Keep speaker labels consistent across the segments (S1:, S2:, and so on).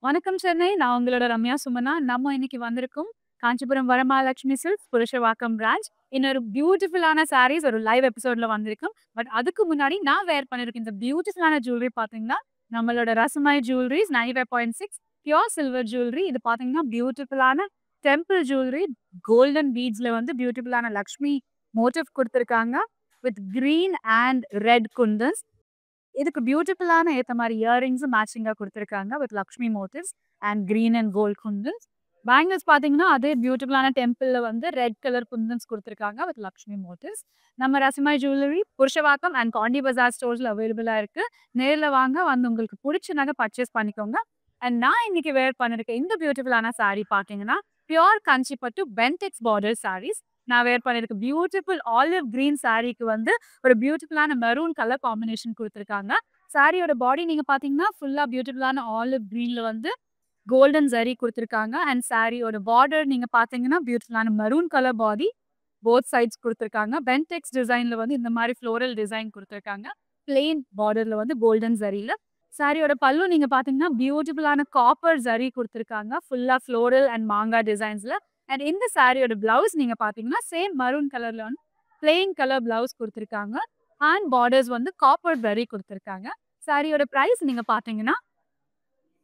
S1: வணக்கம் சென்னை. நான் உங்களோட ரம்யா சுமனா. நம்ம இன்னைக்கு வந்திருக்கோம் காஞ்சிபுரம் வரமகாலட்சுமி சில்க்ஸ் புருஷவாக்கம் பிரான்ச். இன்னொரு பியூட்டிஃபுல்லான சாரீஸ் ஒரு லைவ் எபிசோட்ல வந்திருக்கும். பட் அதுக்கு முன்னாடி நான் வேர் பண்ணிருக்க இந்த பியூட்டிஃபுல்லான ஜுவல்லரி பார்த்தீங்கன்னா, நம்மளோட ரசமாய் ஜுவல்லரிஸ் 95.6 பியூர் சில்வர் ஜுவல்லரி. இது பார்த்தீங்கன்னா பியூட்டிஃபுல்லான டெம்பிள் ஜுவல்லரி. கோல்டன் பீட்ஸ்ல வந்து பியூட்டிஃபுல்லான லக்ஷ்மி மோட்டிவ் குடுத்துருக்காங்க. With green and red kundans. இதுக்கு பியூட்டிஃபுல்லான ஏத்த மாரி இயரிங்ஸும் மேட்சிங்கா குடுத்துருக்காங்க. With Lakshmi motifs and green and gold kundans. Bangles பார்த்தீங்கன்னா, அதே பியூட்டிஃபுல்லான டெம்பிள்ல வந்து ரெட் கலர் குந்தன்ஸ் குடுத்துருக்காங்க வித் லக்ஷ்மி மோட்டிவ்ஸ். நம்ம ரசமாய் ஜுவல்லரி புருஷவாக்கம் அண்ட் காண்டி பஜார் ஸ்டோர்ஸ்ல அவைலபிளா இருக்கு. நேர்ல வாங்க, வந்து உங்களுக்கு புடிச்ச நகை பர்ச்சேஸ் பண்ணிக்கோங்க. அண்ட் நான் இன்னைக்கு வேர் பண்ணிருக்க இந்த பியூட்டிஃபுல்லான சாரி பார்த்தீங்கன்னா, பியூர் காஞ்சி பட்டு பென்டெக்ஸ் பார்டர் சாரீஸ். நான் வேர் பண்ணிருக்க பியூட்டிஃபுல் ஆலிவ் கிரீன் சாரிக்கு வந்து ஒரு பியூட்டிஃபுல்லான மெரூன் கலர் காம்பினேஷன் குடுத்துருக்காங்க. சாரியோட பாடி நீங்க பார்த்தீங்கன்னா, ஃபுல்லா பியூட்டிஃபுல்லான ஆலிவ் கிரீன்ல வந்து கோல்டன் ஜரி குடுத்துருக்காங்க. அண்ட் சாரியோட பார்டர் நீங்க பார்த்தீங்கன்னா, பியூட்டிஃபுல்லான maroon colour body both sides குடுத்துருக்காங்க. பென்டெக்ஸ் டிசைன்ல வந்து இந்த மாரி ஃப்ளோரல் டிசைன் குடுத்துருக்காங்க. பிளெயின் பார்டர்ல வந்து கோல்டன் ஜரில. சாரியோட பல்லு நீங்க பார்த்தீங்கன்னா, பியூட்டிஃபுல்லான காப்பர் ஜரி குடுத்துருக்காங்க. ஃபுல்லா ஃப்ளோரல் அண்ட் மாங்கா டிசைன்ஸ்ல. அண்ட் இந்த சாரியோட பிளவுஸ் நீங்க பார்த்தீங்கன்னா, சேம் மெரூன் கலர்ல வந்து பிளெயின் கலர் பிளவுஸ் குடுத்துருக்காங்க. ஹேண்ட் பார்டர்ஸ் வந்து காப்பர் ஜரி குடுத்துருக்காங்க. சாரியோட பிரைஸ் நீங்க பார்த்தீங்கன்னா,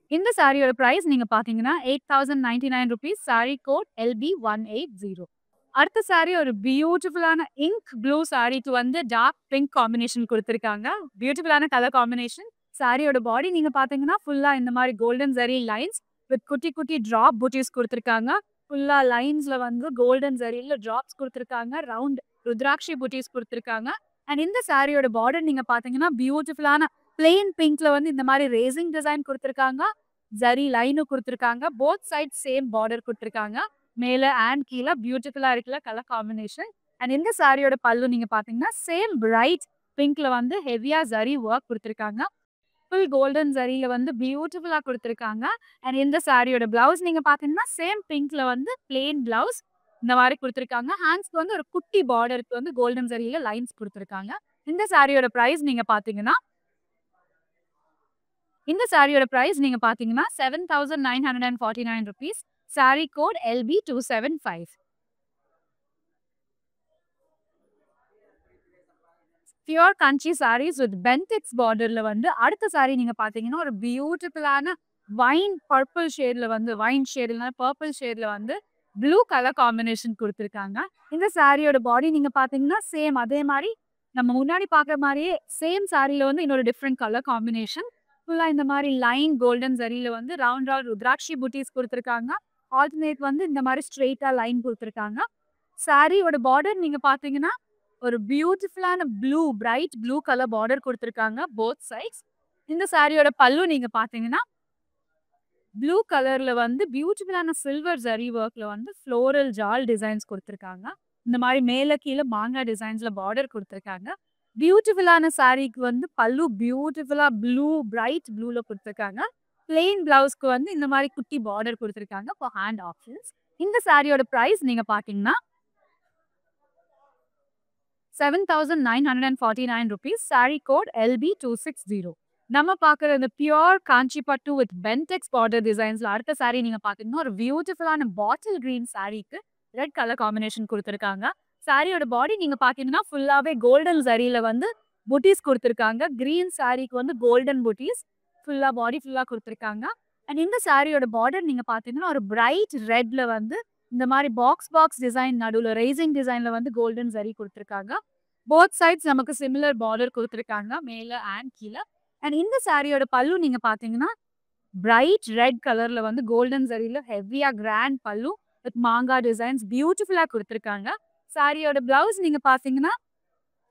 S1: இந்த சாரியோட பிரைஸ் நீங்க பார்த்தீங்கன்னா, ₹8,099. Sari code LB180. அடுத்த சாரி ஒரு பியூட்டிஃபுல்லான இங்க் ப்ளூ சாரிக்கு வந்து டார்க் பிங்க் காம்பினேஷன் குடுத்துருக்காங்க. பியூட்டிஃபுல்லான கலர் காம்பினேஷன். சாரியோட பாடி நீங்க பார்த்தீங்கன்னா, ஃபுல்லா இந்த மாரி கோல்டன் ஜரி லைன்ஸ் வித் குட்டி குட்டி டிராப் பூட்டீஸ் குடுத்துருக்காங்க. ஃபுல்லா லைன்ஸ்ல வந்து கோல்டன் ஜரில டிராப்ஸ் குடுத்துருக்காங்க. ரவுண்ட் ருத்ராட்சி பூட்டீஸ் குடுத்துருக்காங்க. அண்ட் இந்த சாரியோட பார்டர் நீங்க பார்த்தீங்கன்னா, பியூட்டிஃபுல்லான பிளெயின் பிங்க்ல வந்து இந்த மாரி ரேசிங் டிசைன் குடுத்துருக்காங்க. ஜரி லைனும் குடுத்துருக்காங்க. போத் சைட் சேம் பார்டர் குடுத்துருக்காங்க. மேல அண்ட் கீழ பியூட்டிஃபுல்லா இருக்குல்ல கலர் காம்பினேஷன். அண்ட் இந்த சாரியோட பல்லு நீங்க பார்த்தீங்கன்னா, சேம் பிரைட் பிங்க்ல வந்து ஹெவியா ஜரி வொர்க் குடுத்துருக்காங்க. ஃபுல் கோல்டன் ஜரில வந்து பியூட்டிஃபுல்லா குடுத்துருக்காங்க. அண்ட் இந்த சாரியோட பிளவுஸ் நீங்க பார்த்தீங்கன்னா, சேம் பிங்க்ல வந்து பிளெயின் பிளவுஸ் இந்த மாரி குடுத்துருக்காங்க. ஹேண்ட்ஸ்க்கு வந்து ஒரு குட்டி பார்டருக்கு வந்து கோல்டன் ஜரில லைன்ஸ் குடுத்துருக்காங்க. இந்த சாரியோட பிரைஸ் நீங்க பார்த்தீங்கன்னா ₹7,949. Sari code LB275. Pure Kanchi saris with pentex பார்டர்ல வந்து அடுத்த சாரி நீங்க பார்த்தீங்கன்னா, ஒரு பியூட்டிஃபுல்லான வைன் பர்பிள் ஷேட்ல வந்து வைன் ஷேட் இல்லனா பர்பிள் ஷேட்ல வந்து ப்ளூ கலர் காம்பினேஷன் குடுத்துருக்காங்க. இந்த சாரியோட பாடி நீங்க பார்த்தீங்கன்னா, சேம் அதே மாரி நம்ம முன்னாடி பார்க்குற மாரியே சேம் சாரில வந்து இன்னொரு டிஃபரெண்ட் கலர் காம்பினேஷன். ஃபுல்லா இந்த மாரி லைன் கோல்டன் ஜரில வந்து ரவுண்ட் ரவுண்ட் ருத்ராட்சி பூட்டீஸ் குடுத்துருக்காங்க. ஆல்டர்னேட் வந்து இந்த மாரி ஸ்ட்ரெய்ட்டா லைன் குடுத்துருக்காங்க. சாரியோட பார்டர் நீங்க பார்த்தீங்கன்னா, ஒரு பியூட்டிஃபுல்லான blue bright blue colour border குடுத்துருக்காங்க போத் சைட்ஸ். இந்த சாரியோட பல்லு நீங்க பார்த்தீங்கன்னா, ப்ளூ கலர்ல வந்து பியூட்டிஃபுல்லான சில்வர் ஜரி வொர்க்ல வந்து ஃப்ளோரல் ஜால் டிசைன்ஸ் குடுத்துருக்காங்க. இந்த மாரி மேல கீழ மாங்கா டிசைன்ஸ்ல பார்டர் குடுத்துருக்காங்க. பியூட்டிஃபுல்லான சாரிக்கு வந்து பல்லு பியூட்டிஃபுல்லா ப்ளூ பிரைட் ப்ளூல குடுத்துருக்காங்க. பிளெயின் பிளவுஸ்க்கு வந்து இந்த மாரி குட்டி பார்டர் குடுத்துருக்காங்க ஃபார் ஹேண்ட் ஆப்ஷன்ஸ். இந்த சாரியோட பிரைஸ் நீங்க பார்த்தீங்கன்னா, ₹7,949. Sari code LB260. நம்ம பார்க்குற இந்த பியூர் காஞ்சி பட்டு வித் பென்டெக்ஸ் பார்டர் டிசைன்ஸ்ல அடுத்த சாரி நீங்க பார்த்தீங்கன்னா, ஒரு பியூட்டிஃபுல்லான பாட்டில் கிரீன் சாரிக்கு ரெட் கலர் காம்பினேஷன் குடுத்துருக்காங்க. சாரியோட பாடி நீங்க பார்த்தீங்கன்னா, ஃபுல்லாவே கோல்டன் ஜரில வந்து புட்டீஸ் குடுத்துருக்காங்க. கிரீன் சாரிக்கு வந்து கோல்டன் புட்டீஸ் ஃபுல்லா பாடி ஃபுல்லா குடுத்துருக்காங்க. அண்ட் இந்த சாரியோட பார்டர் நீங்க பார்த்தீங்கன்னா, ஒரு பிரைட் ரெட்ல வந்து இந்த மாரி பாக்ஸ் பாக்ஸ் டிசைன் நடுவுல ரெய்சிங் டிசைன்ல வந்து கோல்டன் ஜரி குடுத்துருக்காங்க. போத் சைட்ஸ் நமக்கு சிமிலர் பார்டர் குடுத்துருக்காங்க. மேல அண்ட் கீழ. அண்ட் இந்த சாரியோட பல்லு நீங்க பார்த்தீங்கன்னா, பிரைட் ரெட் கலர்ல வந்து கோல்டன் ஜரில ஹெவியா கிராண்ட் பல்லு வித் மாங்கா டிசைன்ஸ் பியூட்டிஃபுல்லா குடுத்துருக்காங்க. சாரியோட பிளவுஸ் நீங்க பார்த்தீங்கன்னா,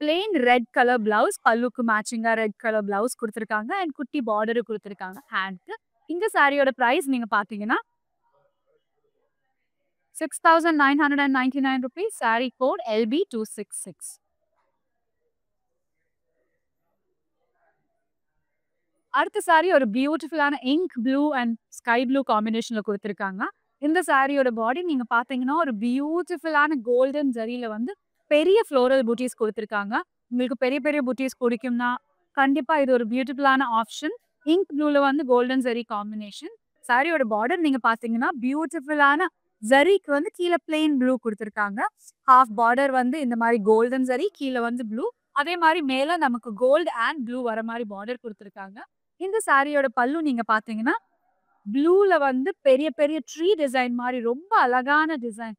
S1: பிளெயின் ரெட் கலர் பிளவுஸ் பல்லுக்கு மேட்சிங்கா ரெட் கலர் பிளவுஸ் குடுத்துருக்காங்க. அண்ட் குட்டி பார்டர் குடுத்துருக்காங்க ஹேண்ட்க்கு. இந்த சாரியோட பிரைஸ் நீங்க பார்த்தீங்கன்னா, ₹6,999. Sari code LB266. அடுத்த சாரி ஒரு பியூட்டிஃபுல்லான ink blue and sky blue காம்பினேஷன்ல குடுத்துருக்காங்க. இந்த சாரியோட பாடி நீங்க பார்த்தீங்கன்னா, ஒரு பியூட்டிஃபுல்லான கோல்டன் ஜரில வந்து பெரிய ஃப்ளோரல் பூட்டீஸ் குடுத்துருக்காங்க. உங்களுக்கு பெரிய பெரிய பூட்டீஸ் புடிக்கும்னா, கண்டிப்பா இது ஒரு பியூட்டிஃபுல்லான ஆப்ஷன். இங்க் ப்ளூல வந்து கோல்டன் ஜரி காம்பினேஷன். சாரியோட பார்டர் நீங்க பார்த்தீங்கன்னா, பியூட்டிஃபுல்லான ஜரிக்கு வந்து கீழ பிளெயின் ப்ளூ குடுத்துருக்காங்க. ஹாஃப் பார்டர் வந்து இந்த மாரி கோல்டன் ஜரி, கீழ வந்து ப்ளூ. அதே மாரி மேல நமக்கு கோல்ட் அண்ட் ப்ளூ வர மாரி பார்டர் குடுத்துருக்காங்க. இந்த சாரியோட பல்லு நீங்க பார்த்தீங்கன்னா, ப்ளூல வந்து பெரிய பெரிய ட்ரீ டிசைன் மாரி ரொம்ப அழகான டிசைன்.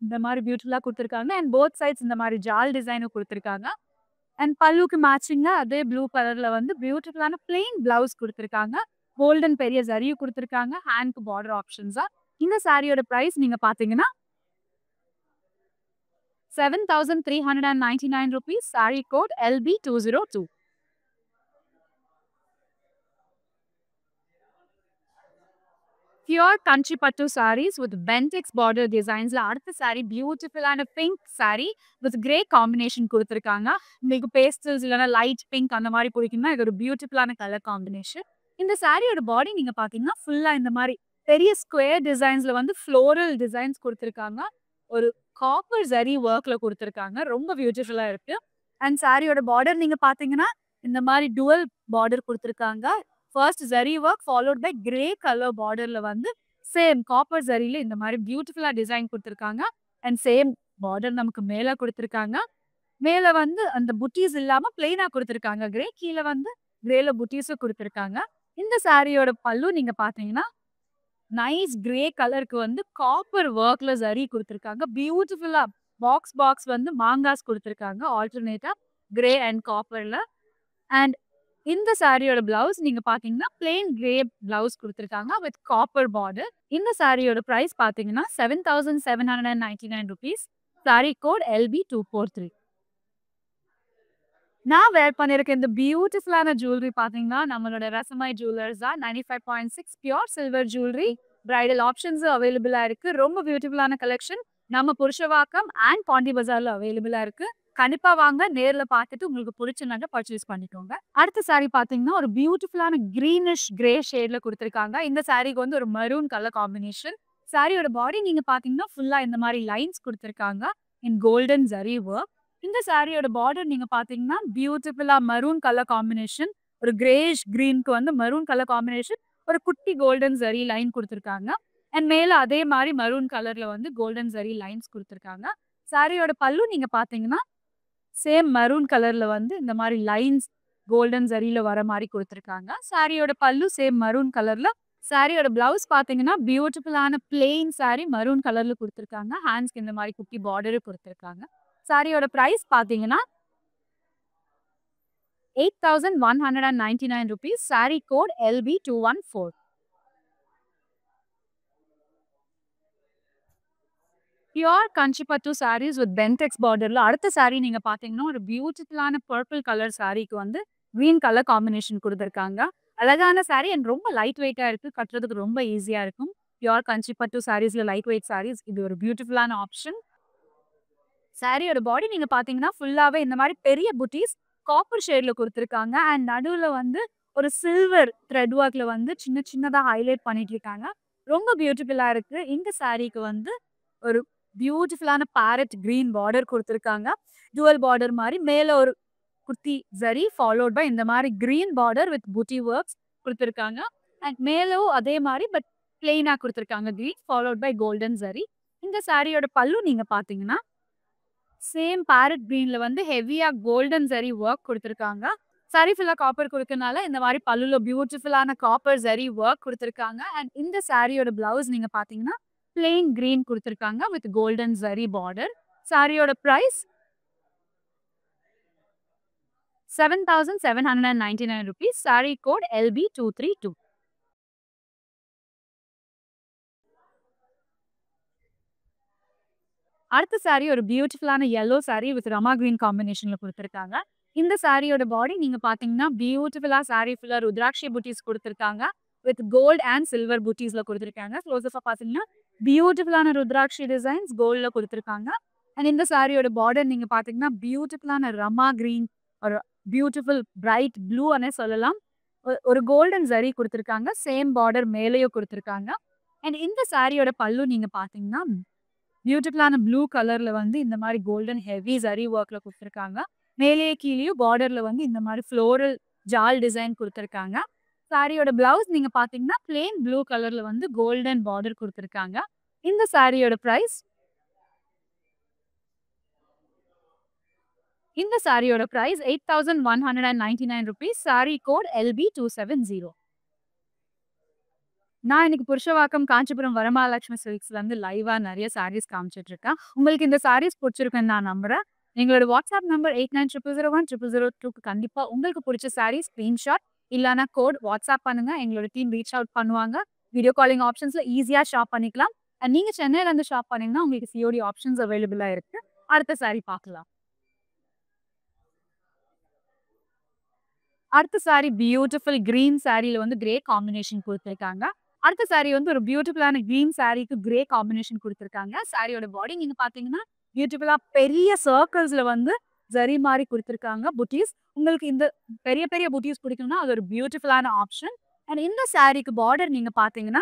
S1: இந்த மாரி பியூட்டிஃபுல்லா குடுத்துருக்காங்க. அண்ட் போத் சைட்ஸ் இந்த மாரி ஜால் டிசைனும் குடுத்துருக்காங்க. அண்ட் பல்லுக்கு மேட்சிங்கா அதே ப்ளூ கலர்ல வந்து பியூட்டிஃபுல்லான பிளெயின் பிளவுஸ் குடுத்துருக்காங்க. கோல்டன் பெரிய ஜரியும் குடுத்துருக்காங்க. ஹேண்ட்க்கு பார்டர் ஆப்ஷன்ஸா. இந்த சாரியோட பிரைஸ் நீங்க பார்த்தீங்கன்னா, ₹7,399 sorry code LB202. Pure country பட்டு சாரீஸ் வித் பென்டெக்ஸ் பார்டர் டிசைன்ஸ்ல அடுத்த சாரி பியூட்டிஃபுல்லான pink sorry with grey combination குடுத்துருக்காங்க. உங்களுக்கு பேஸ்டல்ஸ் இல்லன்னா லைட் பிங்க் அந்த மாரி பிடிக்கும்னா இது ஒரு பியூட்டிஃபுல்லான கலர் காம்பினேஷன். இந்த சாரியோட பாடி நீங்க பார்த்தீங்கன்னா, ஃபுல்லா இந்த மாரி பெரிய ஸ்கொயர் டிசைன்ஸ்ல வந்து ஃப்ளோரல் டிசைன்ஸ் குடுத்துருக்காங்க. ஒரு காப்பர் ஜரி ஒர்க்ல குடுத்துருக்காங்க. ரொம்ப பியூட்டிஃபுல்லா இருக்கு. அண்ட் சாரியோட பார்டர் நீங்க பார்த்தீங்கன்னா, இந்த மாரி டுவல் பார்டர் குடுத்துருக்காங்க. First zari work followed by grey colour பார்டர்ல வந்து சேம் காப்பர் ஜரியில இந்த மாரி பியூட்டிஃபுல்லா டிசைன் குடுத்துருக்காங்க. அண்ட் சேம் பார்டர் நமக்கு மேல குடுத்துருக்காங்க. மேல வந்து அந்த புட்டீஸ் இல்லாம பிளெயினா குடுத்துருக்காங்க கிரே. கீழ வந்து கிரேல புட்டீஸும் குடுத்துருக்காங்க. இந்த சாரியோட பல்லு நீங்க பார்த்தீங்கன்னா, நைஸ் கிரே கலருக்கு வந்து காப்பர் ஒர்க்ல ஜரி குடுத்துருக்காங்க. பியூட்டிஃபுல்லா பாக்ஸ் பாக்ஸ் வந்து மாங்காஸ் குடுத்துருக்காங்க. ஆல்டர்னேட்டா கிரே அண்ட் காப்பர்ல. அண்ட் இந்த சாரியோட பிளவுஸ் நீங்க பார்த்தீங்கன்னா, பிளெயின் கிரே பிளவுஸ் குடுத்துருக்காங்க வித் காப்பர் பார்டர். இந்த சாரியோட பிரைஸ் பார்த்தீங்கன்னா, ₹7,799. Sari code LB243. நான் வேர் பண்ணியிருக்க இந்த பியூட்டிஃபுல்லான ஜுவல்லரி பார்த்தீங்கன்னா, நம்மளோட ரசமாய் ஜுவல்லர்ஸ் தான். 95.6 பியூர் சில்வர் ஜுவல்லரி. பிரைடல் ஆப்ஷன்ஸும் அவைலபிளா இருக்கு. ரொம்ப பியூட்டிஃபுல்லான கலெக்ஷன். நம்ம புருஷவாக்கம் அண்ட் பாண்டி பஜார்ல அவைலபிளா இருக்கு. கண்டிப்பா வாங்க. நேர்ல பார்த்துட்டு உங்களுக்கு புடிச்ச நகை பர்ச்சேஸ் பண்ணிக்கோங்க. அடுத்த சாரி பார்த்தீங்கன்னா, ஒரு பியூட்டிஃபுல்லான கிரீனிஷ் கிரே ஷேட்ல குடுத்துருக்காங்க. இந்த சாரிக்கு வந்து ஒரு மெரூன் கலர் காம்பினேஷன். சாரியோட பாடி நீங்க பார்த்தீங்கன்னா, ஃபுல்லா இந்த மாரி லைன்ஸ் குடுத்துருக்காங்க. இன் கோல்டன் ஜரி ஒர்க். இந்த சாரியோட பார்டர் நீங்க பார்த்தீங்கன்னா, பியூட்டிஃபுல்லா மெரூன் கலர் காம்பினேஷன். ஒரு கிரேஷ் கிரீன்க்கு வந்து மெரூன் கலர் காம்பினேஷன். ஒரு குட்டி கோல்டன் ஜரி லைன் குடுத்துருக்காங்க. அண்ட் மேல அதே மாரி மெரூன் கலர்ல வந்து கோல்டன் ஜரி லைன்ஸ் குடுத்துருக்காங்க. சாரியோட பல்லு நீங்க பார்த்தீங்கன்னா, சேம் மெரூன் கலர்ல வந்து இந்த மாரி லைன்ஸ் கோல்டன் ஜரியில வர மாரி குடுத்துருக்காங்க. சாரியோட பல்லு சேம் மெரூன் கலர்ல. சாரியோட பிளவுஸ் பார்த்தீங்கன்னா, பியூட்டிஃபுல்லான பிளெயின் சாரி மெரூன் கலர்ல குடுத்துருக்காங்க. ஹேண்ட்ஸ்க்கு இந்த மாரி குட்டி பார்டரும் குடுத்துருக்காங்க. சாரியோட பிரைஸ் பார்த்தீங்கன்னா, ₹8,199. Sari code LB214. Pure Kanjipattu saris with pentex பார்டர்ல அடுத்த சாரி நீங்க பார்த்தீங்கன்னா, ஒரு பியூட்டிஃபுல்லான பர்பிள் கலர் சாரிக்கு வந்து கிரீன் கலர் காம்பினேஷன் குடுத்துருக்காங்க. அழகான சாரி அண்ட் ரொம்ப லைட் வெயிட்டா இருக்கு. கட்டுறதுக்கு ரொம்ப ஈஸியா இருக்கும். பியூர் கஞ்சிபட்டு சாரீஸ்ல லைட் வெயிட் சாரீஸ் இது ஒரு பியூட்டிஃபுல்லான ஆப்ஷன். சாரியோட பாடி நீங்க பார்த்தீங்கன்னா, ஃபுல்லாவே இந்த மாரி பெரிய புட்டீஸ் காப்பர் ஷேட்ல குடுத்துருக்காங்க. அண்ட் நடுவுல வந்து ஒரு சில்வர் த்ரெட் ஒர்க்ல வந்து சின்ன சின்னதா ஹைலைட் பண்ணிட்டு இருக்காங்க. ரொம்ப பியூட்டிஃபுல்லா இருக்கு. இந்த சாரிக்கு வந்து ஒரு பியூட்டிஃபுல்லான பேரட் கிரீன் பார்டர் குடுத்துருக்காங்க. டுவல் பார்டர் மாரி மேல ஒரு குட்டி ஜரி ஃபாலோட் பை இந்த மாரி green border with butti works குடுத்துருக்காங்க. அண்ட் மேலும் அதே மாரி பட் பிளெயினா குடுத்துருக்காங்க green followed by golden zari. இந்த சாரியோட பல்லு நீங்க பார்த்தீங்கன்னா, சேம் பேரட் கிரீன்ல வந்து ஹெவியா கோல்டன் ஜரி ஒர்க் குடுத்துருக்காங்க. சாரி ஃபுல்லா காப்பர் குடுக்கனால இந்த மாரி பல்லுல பியூட்டிஃபுல்லான காப்பர் ஜரி ஒர்க் குடுத்துருக்காங்க. அண்ட் இந்த சாரியோட பிளவுஸ் நீங்க பார்த்தீங்கன்னா, பிளெயின் கிரீன் குடுத்துருக்காங்க வித் கோல்டன் ஜரி பார்டர். சாரியோட பிரைஸ் ₹7,799. Sari code LB232. அடுத்த சாரி ஒரு பியூட்டிஃபுல்லான yellow sari with rama green காம்பினேஷன்ல குடுத்துருக்காங்க. இந்த சாரியோட பாடி நீங்க பார்த்தீங்கன்னா, பியூட்டிஃபுல்லா சாரி ஃபுல்லா ருத்ராட்சி புட்டீஸ் குடுத்துருக்காங்க. வித் கோல்ட் அண்ட் சில்வர் புட்டீஸ்ல குடுத்துருக்காங்க. க்ளோஸ்-அப்பா பார்த்தீங்கன்னா, பியூட்டிஃபுல்லான ருத்ராட்சி டிசைன்ஸ் கோல்ட்ல குடுத்துருக்காங்க. அண்ட் இந்த சாரியோட பார்டர் நீங்க பார்த்தீங்கன்னா, பியூட்டிஃபுல்லான ரமா கிரீன் ஒரு பியூட்டிஃபுல் பிரைட் ப்ளூன்னே சொல்லலாம். ஒரு கோல்டன் ஜரி குடுத்துருக்காங்க. சேம் பார்டர் மேலேயும் குடுத்துருக்காங்க. அண்ட் இந்த சாரியோட பல்லு நீங்க பார்த்தீங்கன்னா, பியூட்டிஃபுல்லான ப்ளூ கலர்ல வந்து இந்த மாரி கோல்டன் ஹெவி ஜரி ஒர்க்ல குடுத்துருக்காங்க. மேலேயும் கீழயும் பார்டர்ல வந்து இந்த மாரி ஃப்ளோரல் ஜால் டிசைன் குடுத்துருக்காங்க. சாரியோட பிளவுஸ் நீங்க பார்த்தீங்கன்னா, பிளெயின் ப்ளூ கலர்ல வந்து கோல்டன் பார்டர் குடுத்துருக்காங்க. இந்த சாரியோட பிரைஸ் இந்த சாரியோட பிரைஸ் ₹8,199. Sari code LB270. நான் இன்னைக்கு புருஷவாக்கம் காஞ்சிபுரம் வரமகாலட்சுமி சில்க்ஸ்லேருந்து லைவா நெறைய சாரீஸ் காமிச்சிட்டு இருக்கேன். உங்களுக்கு இந்த சாரீஸ் புடிச்சிருக்குன்னு நான் நம்புறேன். எங்களோட வாட்ஸ்அப் நம்பர் 8900010002க்கு கண்டிப்பா உங்களுக்கு புடிச்ச சாரீ ஸ்கிரீன்ஷாட் இல்லன்னா கோட் வாட்ஸ்அப் பண்ணுங்க. எங்களோட டீம் ரீச் அவுட் பண்ணுவாங்க. வீடியோ காலிங் ஆப்ஷன்ஸ்ல ஈஸியா ஷாப் பண்ணிக்கலாம். அண்ட் நீங்க சென்னையில இருந்து ஷாப் பண்ணீங்கன்னா உங்களுக்கு சிஓடி ஆப்ஷன்ஸ் அவைலபிளா இருக்கு. அடுத்த சாரீ பார்க்கலாம். அடுத்த சாரி பியூட்டிஃபுல் கிரீன் சாரில வந்து கிரே காம்பினேஷன் குடுத்துருக்காங்க. அடுத்த சாரி வந்து ஒரு பியூட்டிஃபுல்லான கிரீன் சாரிக்கு கிரே காம்பினேஷன் குடுத்துருக்காங்க. சாரியோட பாடி நீங்க பார்த்தீங்கன்னா, பியூட்டிஃபுல்லா பெரிய சர்க்கிள்ஸ்ல வந்து ஜரி மாரி குடுத்துருக்காங்க புட்டீஸ். உங்களுக்கு இந்த பெரிய பெரிய புட்டீஸ் பிடிக்கும்னா, அது ஒரு பியூட்டிஃபுல்லான ஆப்ஷன். அண்ட் இந்த சாரிக்கு பார்டர் நீங்க பார்த்தீங்கன்னா,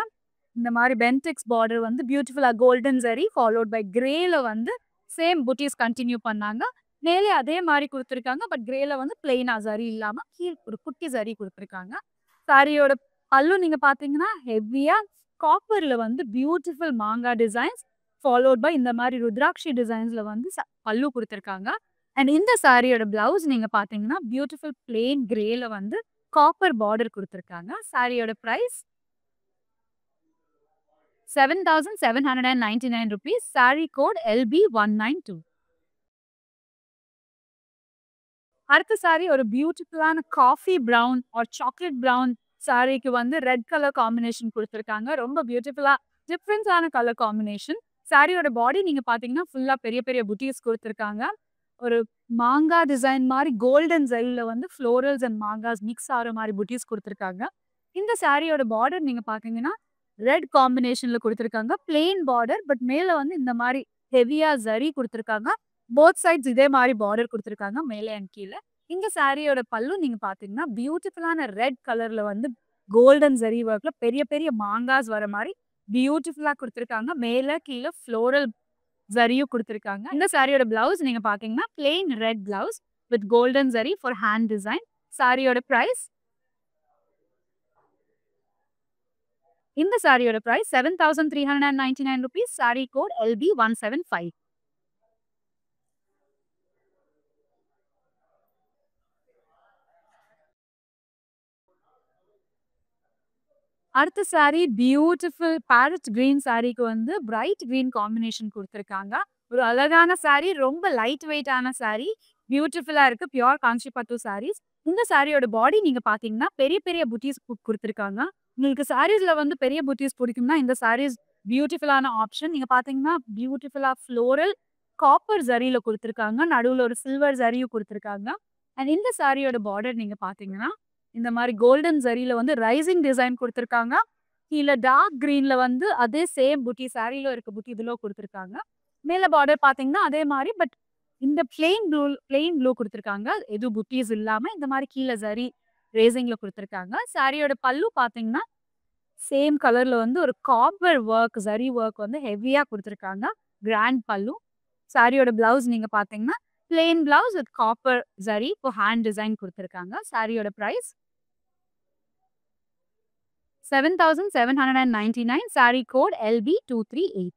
S1: இந்த மாரி பென்டெக்ஸ் பார்டர் வந்து பியூட்டிஃபுல்லா கோல்டன் ஜரி ஃபாலோட் பை கிரேல வந்து சேம் புட்டீஸ் கன்டின்யூ பண்ணாங்க. மேலே அதே மாரி குடுத்துருக்காங்க. பட் கிரேல வந்து பிளெயினா ஜரி இல்லாம கீழ ஒரு குட்டி ஜரி குடுத்துருக்காங்க. சாரியோட பல்லு நீங்க பார்த்தீங்கன்னா, ஹெவியா காப்பர்ல வந்து பியூட்டிஃபுல் மாங்கா டிசைன்ஸ் ஃபாலோட் பை இந்த மாரி ருத்ராட்சி டிசைன்ஸ்ல வந்து பல்லு குடுத்துருக்காங்க. அண்ட் இந்த சாரியோட பிளவுஸ் நீங்க பார்த்தீங்கன்னா, பியூட்டிஃபுல் பிளெயின் கிரேல வந்து காப்பர் பார்டர் குடுத்துருக்காங்க. சாரியோட பிரைஸ் ₹7,799. Sari code LB192. அடுத்த சாரி ஒரு பியூட்டிஃபுல்லான coffee brown or chocolate brown சாரிக்கு வந்து ரெட் கலர் காம்பினேஷன் குடுத்துருக்காங்க. ரொம்ப பியூட்டிஃபுல்லா டிஃபரன்ஸான கலர் காம்பினேஷன். சாரியோட பாடி நீங்க பார்த்தீங்கன்னா, ஃபுல்லா பெரிய பெரிய புட்டீஸ் குடுத்துருக்காங்க. ஒரு மாங்கா டிசைன் மாரி கோல்டன் ஜரில வந்து ஃப்ளோரல்ஸ் அண்ட் மாங்காஸ் மிக்ஸ் ஆகுற மாரி புட்டீஸ் குடுத்துருக்காங்க. இந்த சாரியோட பார்டர் நீங்க பார்த்தீங்கன்னா, ரெட் காம்பினேஷன்ல குடுத்துருக்காங்க. பிளெயின் பார்டர் பட் மேல வந்து இந்த மாரி ஹெவியா ஜரி குடுத்துருக்காங்க. போத் சைட்ஸ் இதே மாரி பார்டர் குடுத்துருக்காங்க. மேலே அண்ட் கீழ. இந்த சாரியோட பல்லு நீங்க பார்த்தீங்கன்னா, பியூட்டிஃபுல்லான ரெட் கலர்ல வந்து கோல்டன் ஜரி ஒர்க்ல பெரிய பெரிய மாங்காஸ் வர மாரி பியூட்டிஃபுல்லா குடுத்துருக்காங்க. மேல கீழ ஃப்ளோரல் ஜரியும் குடுத்துருக்காங்க. இந்த சாரியோட பிளவுஸ் நீங்க பார்த்தீங்கன்னா, plain red blouse with golden zari for hand design. சாரியோட பிரைஸ் இந்த சாரியோட பிரைஸ் ₹7,399. Sorry code LB175. அடுத்த சாரி பியூட்டிஃபுல் பேரட் கிரீன் சாரிக்கு வந்து பிரைட் கிரீன் காம்பினேஷன் குடுத்துருக்காங்க. ஒரு அழகான சாரி, ரொம்ப லைட் வெயிட்டான சாரி. பியூட்டிஃபுல்லா இருக்கு. பியூர் காஞ்சி பட்டு சாரீஸ். இந்த சாரியோட பாடி நீங்க பார்த்தீங்கன்னா, பெரிய பெரிய புட்டீஸ் குடுத்துருக்காங்க. உங்களுக்கு சாரீஸ்ல வந்து பெரிய புட்டீஸ் பிடிக்கும்னா, இந்த சாரீஸ் பியூட்டிஃபுல்லான ஆப்ஷன். நீங்க பார்த்தீங்கன்னா, பியூட்டிஃபுல்லா ஃப்ளோரல் காப்பர் ஜரில குடுத்துருக்காங்க. நடுவுல ஒரு சில்வர் ஜரியும் குடுத்துருக்காங்க. அண்ட் இந்த சாரியோட பார்டர் நீங்க பார்த்தீங்கன்னா, இந்த மாரி கோல்டன் ஜரில வந்து ரைசிங் டிசைன் குடுத்துருக்காங்க. கீழ டார்க் கிரீன்ல வந்து அதே சேம் புட்டி சாரில இருக்க புட்டி இதுல குடுத்துருக்காங்க. மேல பார்டர் பார்த்தீங்கன்னா, அதே மாரி பட் இந்த பிளெயின் ப்ளூ குடுத்துருக்காங்க. எதுவும் புட்டீஸ் இல்லாம இந்த மாரி கீழ ஜரி ரேசிங்ல குடுத்துருக்காங்க. சாரியோட பல்லு பார்த்தீங்கன்னா, சேம் கலர்ல வந்து ஒரு காப்பர் ஒர்க் ஜரி ஒர்க் வந்து ஹெவியா குடுத்துருக்காங்க. கிராண்ட் பல்லு. சாரியோட பிளவுஸ் நீங்க பார்த்தீங்கன்னா, plain blouse with copper zari for hand design குடுத்துருக்காங்க. சாரியோட price ₹7,799. Sari code LB238.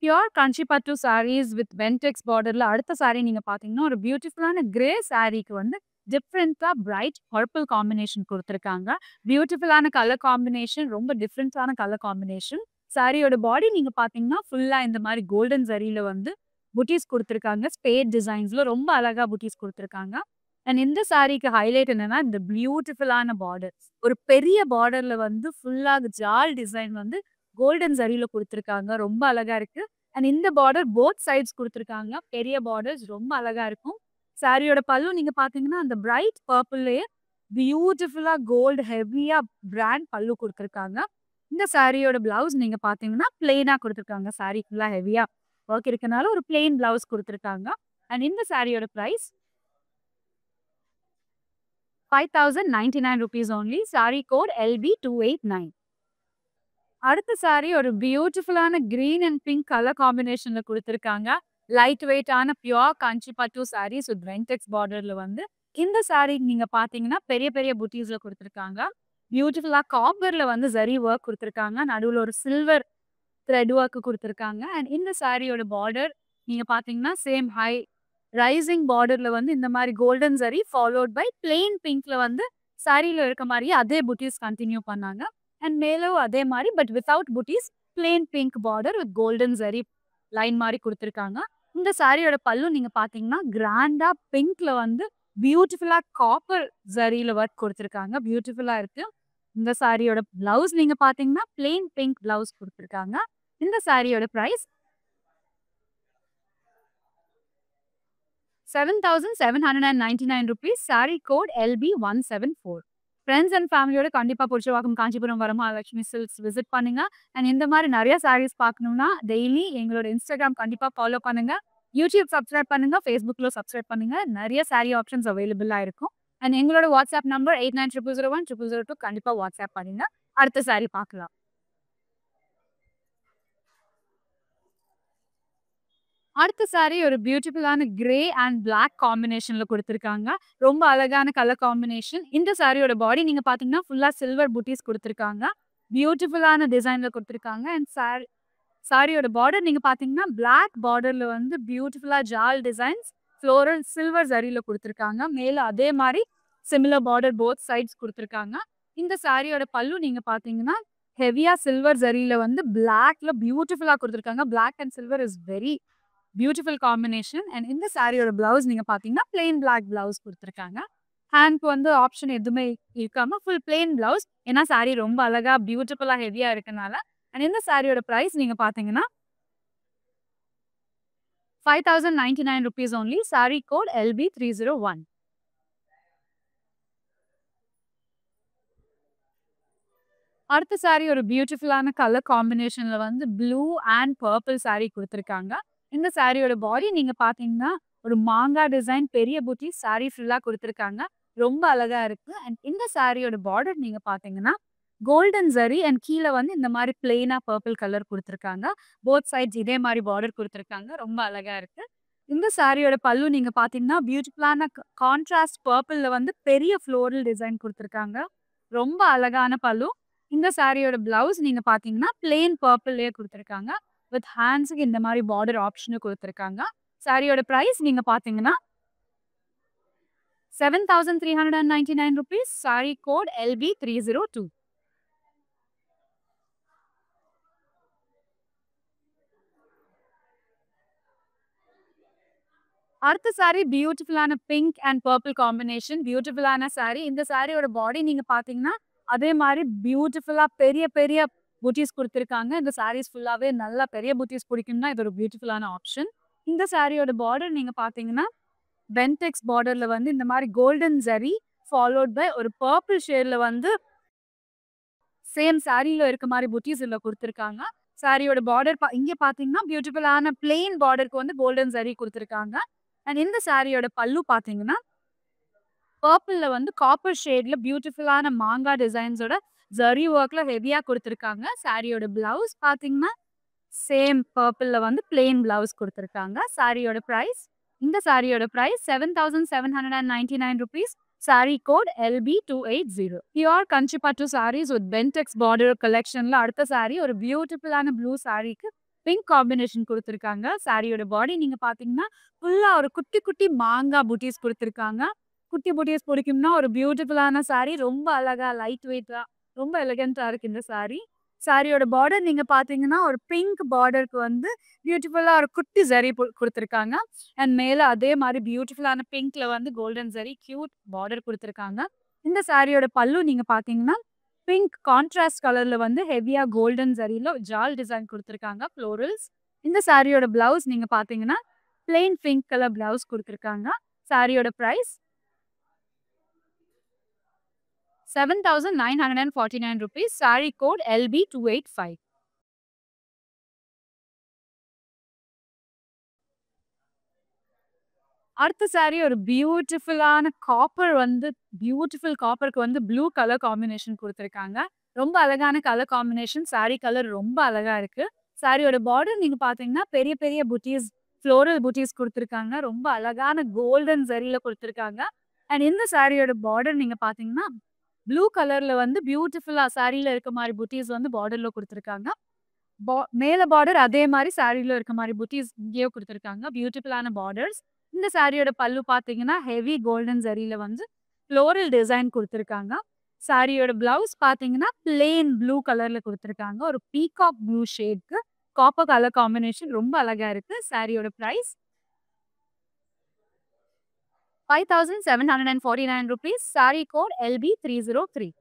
S1: Pure Kanchi pattu saris with pentex பார்டர்ல அடுத்த சாரி நீங்க பார்த்தீங்கன்னா, ஒரு பியூட்டிஃபுல்லான கிரே சாரிக்கு வந்து டிஃபரெண்ட்டா பிரைட் பர்பிள் காம்பினேஷன் குடுத்துருக்காங்க. பியூட்டிஃபுல்லான கலர் காம்பினேஷன், ரொம்ப டிஃபரெண்ட்டான கலர் காம்பினேஷன். சாரியோட பாடி நீங்க பார்த்தீங்கன்னா, ஃபுல்லா இந்த மாரி கோல்டன் ஜரில வந்து புட்டீஸ் குடுத்துருக்காங்க. ஸ்பேட் டிசைன்ஸ்ல ரொம்ப அழகா புட்டீஸ் குடுத்துருக்காங்க. அண்ட் இந்த சாரிக்கு ஹைலைட் என்னன்னா, இந்த பியூட்டிஃபுல்லான பார்டர். ஒரு பெரிய பார்டர்ல வந்து ஃபுல்லா ஜால் டிசைன் வந்து கோல்டன் ஜரில குடுத்துருக்காங்க. ரொம்ப அழகா இருக்கு. அண்ட் இந்த பார்டர் போத் சைட்ஸ் குடுத்துருக்காங்க. பெரிய பார்டர்ஸ் ரொம்ப அழகா இருக்கும். சாரியோட பல்லு நீங்க பார்த்தீங்கன்னா, அந்த பிரைட் பர்பிள்லயே பியூட்டிஃபுல்லா கோல்ட் ஹெவியா பிராண்ட் பல்லு குடுத்துருக்காங்க. இந்த சாரியோட பிளவுஸ் நீங்க பார்த்தீங்கன்னா, பிளெயினா குடுத்துருக்காங்க. சாரி ஃபுல்லா ஹெவியா ஒர்க் இருக்கனால ஒரு பிளெயின் பிளவுஸ் குடுத்துருக்காங்க. அண்ட் இந்த சாரியோட price ₹5,099 only. Sari code LB289. அடுத்த சாரி ஒரு பியூட்டிஃபுல்லான கிரீன் அண்ட் பிங்க் கலர் காம்பினேஷன்ல குடுத்துருக்காங்க. லைட் வெயிட்டான பியூர் காஞ்சி பட்டு சாரீஸ் வித் வென்டெக்ஸ் பார்டர்ல வந்து இந்த சாரி நீங்க பாத்தீங்கன்னா பெரிய பெரிய புட்டீஸ்ல குடுத்துருக்காங்க. பியூட்டிஃபுல்லா காப்பர்ல வந்து ஜரி ஒர்க் குடுத்துருக்காங்க. நடுவுல ஒரு சில்வர் த்ரெட் ஒர்க் குடுத்துருக்காங்க. அண்ட் இந்த சாரியோட பார்டர் நீங்க பாத்தீங்கன்னா சேம் ஹை ரைசிங் பார்டர்ல வந்து இந்த மாரி golden zari followed by plain பிங்க்ல வந்து சாரியில இருக்க மாரியே அதே புட்டீஸ் கன்டின்யூ பண்ணாங்க. அண்ட் மேலும் அதே மாரி but without புட்டீஸ் plain pink border with golden zari line மாரி குடுத்துருக்காங்க. இந்த சாரியோட பல்லு நீங்க பாத்தீங்கன்னா கிராண்டா பிங்க்ல வந்து பியூட்டிஃபுல்லா காப்பர் ஜரியில ஒர்க் குடுத்துருக்காங்க. பியூட்டிஃபுல்லா இருக்கு. இந்த சாரியோட பிளவுஸ் நீங்க பாத்தீங்கன்னா பிளெயின் பிங்க் பிளவுஸ் குடுத்துருக்காங்க. இந்த சாரியோட price 7,799 rupees. Sari code LB174. Friends and ஃபேமிலியோட கண்டிப்பா புருஷவாக்கம் காஞ்சிபுரம் வரமகாலட்சுமி சில்க்ஸ் விசிட் பண்ணுங்க. அண்ட் இந்த மாரி நெறைய சாரீஸ் பார்க்கணும்னா டெய்லி எங்களோட Instagram கண்டிப்பா ஃபாலோ பண்ணுங்க. YouTube சப்ஸ்கிரைப் பண்ணுங்க. Facebookல சப்ஸ்கிரைப் பண்ணுங்க. நெறைய சாரி ஆப்ஷன்ஸ் அவைலபிளா இருக்கும். அண்ட் எங்களோட WhatsApp நம்பர் 8900010002 கண்டிப்பா WhatsApp பண்ணுங்க. அடுத்த சாரி பார்க்கலாம். அடுத்த சாரி ஒரு பியூட்டிஃபுல்லான கிரே அண்ட் பிளாக் காம்பினேஷன்ல குடுத்துருக்காங்க. ரொம்ப அழகான கலர் காம்பினேஷன். இந்த சாரியோட பாடி நீங்க பார்த்தீங்கன்னா, ஃபுல்லா சில்வர் புட்டீஸ் குடுத்துருக்காங்க. பியூட்டிஃபுல்லான டிசைன்ல குடுத்துருக்காங்க. அண்ட் சாரியோட பார்டர் நீங்க பார்த்தீங்கன்னா, பிளாக் பார்டர்ல வந்து பியூட்டிஃபுல்லா ஜால் டிசைன்ஸ், ஃப்ளோரல் சில்வர் ஜரியில குடுத்துருக்காங்க. மேல அதே மாரி சிமிலர் பார்டர் போத் சைட்ஸ் குடுத்துருக்காங்க. இந்த சாரியோட பல்லு நீங்க பார்த்தீங்கன்னா, ஹெவியா சில்வர் ஜரியில வந்து பிளாக்ல பியூட்டிஃபுல்லா குடுத்துருக்காங்க. Black and silver is very beautiful combination. And இந்த சாரியோட பிளவுஸ் நீங்க பார்த்தீங்கன்னா, பிளெயின் பிளாக் பிளவுஸ் குடுத்துருக்காங்க. ஹேண்ட்க்கு வந்து ஆப்ஷன் எதுவுமே இருக்காம ஃபுல் பிளெயின் பிளவுஸ். ஏன்னா சாரி ரொம்ப அழகா பியூட்டிஃபுல்லா ஹெவியா இருக்கனால. அண்ட் இந்த சாரியோட பிரைஸ் நீங்க பார்த்தீங்கன்னா, 5,099 rupees only. Sari code LB301. அடுத்த சாரி ஒரு பியூட்டிஃபுல்லான கலர் காம்பினேஷன்ல வந்து ப்ளூ அண்ட் பர்பிள் சாரி குடுத்துருக்காங்க. இந்த சாரியோட பாடி நீங்க பார்த்தீங்கன்னா, ஒரு மாங்கா டிசைன் பெரிய புட்டி சாரி ஃபுல்லா குடுத்துருக்காங்க. ரொம்ப அழகா இருக்கு. அண்ட் இந்த சாரியோட பார்டர் நீங்க பார்த்தீங்கன்னா, கோல்டன் ஜரி அண்ட் கீழ வந்து இந்த மாரி பிளெயினா பர்பிள் கலர் குடுத்துருக்காங்க. போத் சைட்ஸ் இதே மாரி பார்டர் குடுத்துருக்காங்க. ரொம்ப அழகா இருக்கு. இந்த சாரியோட பல்லு நீங்க பார்த்தீங்கன்னா, பியூட்டிஃபுல்லான கான்ட்ராஸ்ட் பர்பிள்ல வந்து பெரிய ஃப்ளோரல் டிசைன் குடுத்துருக்காங்க. ரொம்ப அழகான பல்லு. இந்த சாரியோட பிளவுஸ் நீங்க பார்த்தீங்கன்னா, பிளெயின் பர்பிள்லயே குடுத்துருக்காங்க. வித் ஹேண்ட்ஸ்க்கு இந்த மாரி பார்டர் ஆப்ஷனும் குடுத்துருக்காங்க. சாரியோட பிரைஸ் நீங்க பார்த்தீங்கன்னா, 7,399 rupees. Sari code LB302. அடுத்த சாரி பியூட்டிஃபுல்லான பிங்க் அண்ட் பர்பிள் காம்பினேஷன். பியூட்டிஃபுல்லான சாரி. இந்த சாரியோட பாடி நீங்க பார்த்தீங்கன்னா, அதே மாரி பியூட்டிஃபுல்லா பெரிய பெரிய புட்டீஸ் குடுத்துருக்காங்க. இந்த சாரீஸ் ஃபுல்லாவே நல்லா பெரிய புட்டீஸ் புடிக்கும்னா, இது ஒரு பியூட்டிஃபுல்லான ஆப்ஷன். இந்த சாரியோட பார்டர் நீங்க பார்த்தீங்கன்னா, பென்டெக்ஸ் பார்டர்ல வந்து இந்த மாரி கோல்டன் ஜரி ஃபாலோட் பை ஒரு பர்பிள் ஷேட்ல வந்து சேம் சாரில இருக்க மாரி புட்டீஸ் இதுல குடுத்துருக்காங்க. சாரியோட பார்டர் இங்க பார்த்தீங்கன்னா, பியூட்டிஃபுல்லான பிளெயின் பார்டருக்கு வந்து கோல்டன் ஜரி குடுத்துருக்காங்க. அண்ட் இந்த சாரியோட பல்லு பார்த்தீங்கன்னா, பர்பிள்ல வந்து காப்பர் ஷேட்ல பியூட்டிஃபுல்லான மாங்கா டிசைன்ஸோட ஜரி ஒர்க்ல ஹெவியா குடுத்துருக்காங்க. சாரியோட பிளவுஸ் பார்த்தீங்கன்னா, சேம் பர்பிள்ல வந்து பிளெயின் பிளவுஸ் குடுத்துருக்காங்க. சாரியோட பிரைஸ் இந்த சாரியோட price 7,799 rupees. Sari code LB280. Pure Kanchi பட்டு சாரீஸ் வித் பென்டெக்ஸ் பார்டர் கலெக்ஷன்ல அடுத்த சாரி ஒரு பியூட்டிஃபுல்லான ப்ளூ சாரிக்கு பிங்க் காம்பினேஷன் குடுத்துருக்காங்க. சாரியோட பாடி நீங்க பார்த்தீங்கன்னா, ஃபுல்லா ஒரு குட்டி குட்டி மாங்கா புட்டீஸ் குடுத்துருக்காங்க. குட்டி புட்டீஸ் பிடிக்கும்னா ஒரு பியூட்டிஃபுல்லான சாரி. ரொம்ப அழகா லைட் வெயிட்டா ரொம்ப எலகன்ட்டா இருக்கு இந்த சாரி. சாரியோட பார்டர் நீங்க பார்த்தீங்கன்னா, ஒரு பிங்க் பார்டருக்கு வந்து பியூட்டிஃபுல்லா ஒரு குட்டி ஜரி குடுத்துருக்காங்க. அண்ட் மேல அதே மாரி பியூட்டிஃபுல்லான பிங்க்ல வந்து கோல்டன் ஜரி கியூட் பார்டர் குடுத்துருக்காங்க. இந்த சாரியோட பல்லு நீங்க பார்த்தீங்கன்னா, பிங்க் கான்ட்ராஸ்ட் கலர்ல வந்து ஹெவியா கோல்டன் ஜரில ஜால் டிசைன் குடுத்துருக்காங்க ஃப்ளோரல்ஸ். இந்த சாரியோட பிளவுஸ் நீங்க பார்த்தீங்கன்னா, பிளெயின் பிங்க் கலர் பிளவுஸ் குடுத்துருக்காங்க. சாரியோட price 7,949 rupees. Sari code LB285. அடுத்த சாரி ஒரு பியூட்டிஃபுல்லான காப்பர் வந்து பியூட்டிஃபுல் காப்பருக்கு வந்து ப்ளூ கலர் காம்பினேஷன் குடுத்துருக்காங்க. ரொம்ப அழகான கலர் காம்பினேஷன். சாரி கலர் ரொம்ப அழகா இருக்கு. சாரியோட பார்டர் நீங்க பார்த்தீங்கன்னா, பெரிய பெரிய புட்டீஸ் ஃப்ளோரல் பூட்டீஸ் குடுத்துருக்காங்க. ரொம்ப அழகான கோல்டன் ஜரியில குடுத்துருக்காங்க. அண்ட் இந்த சாரியோட பார்டர் நீங்க பார்த்தீங்கன்னா, ப்ளூ கலர்ல வந்து பியூட்டிஃபுல்லா சாரில இருக்க மாரி பூட்டீஸ் வந்து பார்டர்ல குடுத்துருக்காங்க. மேல பார்டர் அதே மாரி சாரில இருக்க மாரி பூட்டீஸ் இங்கேயும் குடுத்துருக்காங்க. பியூட்டிஃபுல்லான பார்டர்ஸ். இந்த சாரியோட பல்லு பார்த்தீங்கன்னா, ஹெவி கோல்டன் ஜரியில வந்து ஃப்ளோரல் டிசைன் குடுத்துருக்காங்க. சாரியோட ப்ளவுஸ் பார்த்தீங்கன்னா, பிளெயின் ப்ளூ கலர்ல குடுத்துருக்காங்க. ஒரு பீகாக் ப்ளூ ஷேட்க்கு காப்பர் கலர் காம்பினேஷன் ரொம்ப அழகா இருக்கு. சாரியோட பிரைஸ் ₹5,749. Sorry code LB303.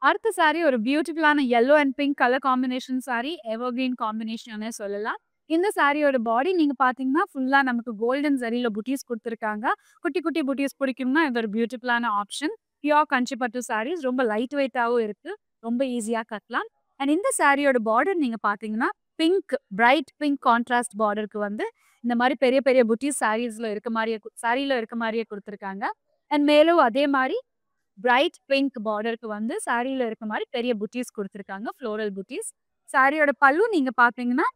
S1: அடுத்த சாரி ஒரு பியூட்டிஃபுல்லான yellow and pink colour combination sari. Evergreen காம்பினேஷன்னே சொல்லலாம். இந்த சாரியோட பாடி நீங்க பார்த்தீங்கன்னா, ஃபுல்லா நமக்கு கோல்டன் ஜரியில புட்டீஸ் குடுத்துருக்காங்க. குட்டி, குட்டி புட்டீஸ் பிடிக்கும்னா, இது ஒரு பியூட்டிஃபுல்லான ஆப்ஷன். பியூர் கஞ்சி பட்டு சாரீஸ். ரொம்ப லைட் வெயிட்டாவும் இருக்கு. ரொம்ப ஈஸியா கட்டலாம். அண்ட் இந்த சாரியோட பார்டர் நீங்க பார்த்தீங்கன்னா, பிங்க் பிரைட் பிங்க் கான்ட்ராஸ்ட் பார்டருக்கு வந்து இந்த மாரி பெரிய, பெரிய புட்டீஸ் சாரீஸ்ல இருக்க மாரியே சாரில இருக்க மாரியே குடுத்துருக்காங்க. அண்ட் மேலும் அதே மாரி பிரைட் பிங்க் பார்டருக்கு வந்து சாரில இருக்க மாரி பெரிய புட்டீஸ் குடுத்துருக்காங்க. ஃப்ளோரல் புட்டீஸ். சாரியோட பல்லு நீங்க பார்த்தீங்கன்னா,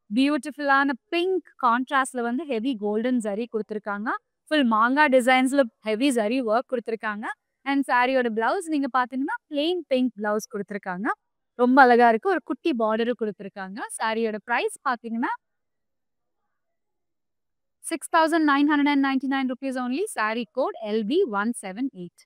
S1: பியூட்டிஃபுல்லான பிங்க் கான்ட்ராஸ்ட்ல வந்து ஹெவி கோல்டன் ஜரி குடுத்துருக்காங்க. ஃபுல் மாங்கா டிசைன்ஸ்ல ஹெவி ஜரி வொர்க் குடுத்துருக்காங்க. அண்ட் சாரியோட பிளவுஸ் நீங்க பார்த்தீங்கன்னா, பிளெயின் பிங்க் பிளவுஸ் குடுத்துருக்காங்க. ரொம்ப அழகா இருக்கு. ஒரு குட்டி பார்டரும் குடுத்துருக்காங்க. சாரியோட பிரைஸ் பார்த்தீங்கன்னா, ₹6,999 only. Sari code LB178.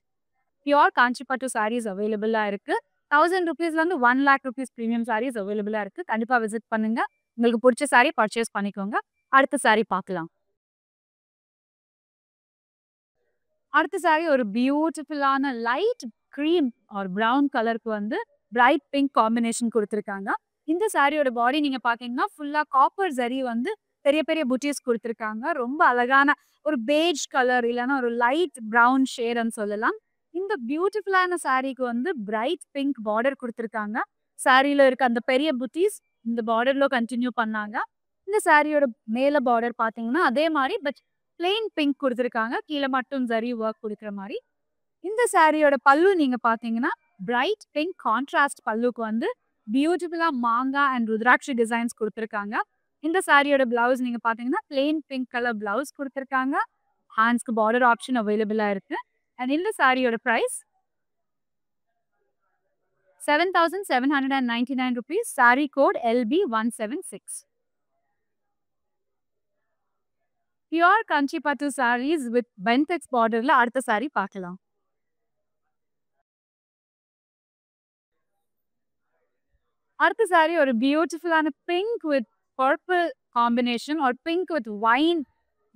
S1: Pure Kanchi pattu saris அவைலபிளா இருக்கு. ₹1000லேருந்து ₹1,00,000 பிரீமியம் சாரீஸ் அவைலபிளா இருக்கு. கண்டிப்பா விசிட் பண்ணுங்க. உங்களுக்கு புடிச்ச சாரி பர்ச்சேஸ் பண்ணிக்கோங்க. அடுத்த சாரி பார்க்கலாம். அடுத்த சாரி ஒரு பியூட்டிஃபுல்லான லைட் கிரீம் ஆர் பிரவுன் கலருக்கு வந்து பிரைட் பிங்க் காம்பினேஷன் குடுத்துருக்காங்க. இந்த சாரியோட பாடி நீங்க பார்த்தீங்கன்னா, ஃபுல்லா காப்பர் ஜரி வந்து பெரிய, பெரிய புட்டீஸ் குடுத்துருக்காங்க. ரொம்ப அழகான ஒரு பேஜ் கலர் இல்லன்னா ஒரு லைட் பிரவுன் ஷேடுன்னு சொல்லலாம். இந்த பியூட்டிஃபுல்லான சாரிக்கு வந்து பிரைட் பிங்க் பார்டர் குடுத்துருக்காங்க. சாரில இருக்க அந்த பெரிய புட்டீஸ் இந்த பார்டர்ல கன்டின்யூ பண்ணாங்க. இந்த சாரியோட மேல பார்டர் பார்த்தீங்கன்னா, அதே மாரி பட் பிளெயின் பிங்க் குடுத்துருக்காங்க. கீழ மட்டும் ஜரி வொர்க் குடுக்குற மாரி. இந்த சாரியோட பல்லு நீங்க பார்த்தீங்கன்னா, பிரைட் பிங்க் கான்ட்ராஸ்ட் பல்லுக்கு வந்து பியூட்டிஃபுல்லா மாங்கா அண்ட் ருத்ராட்சி டிசைன்ஸ் குடுத்துருக்காங்க. இந்த சாரியோட பிளவுஸ் நீங்க பார்த்தீங்கன்னா, பிளெயின் பிங்க் கலர் பிளவுஸ் குடுத்துருக்காங்க. ஹேண்ட்ஸ்க்கு பார்டர் ஆப்ஷன் அவைலபிளா இருக்கு. அண்ட் இந்த சாரியோட price ₹7,799. Sari code LB176. Pure Kanchi pattu saris with pentex பார்டர்ல அடுத்த சாரி பார்க்கலாம். அடுத்த சாரி ஒரு பியூட்டிஃபுல்லான pink with purple combination or pink with wine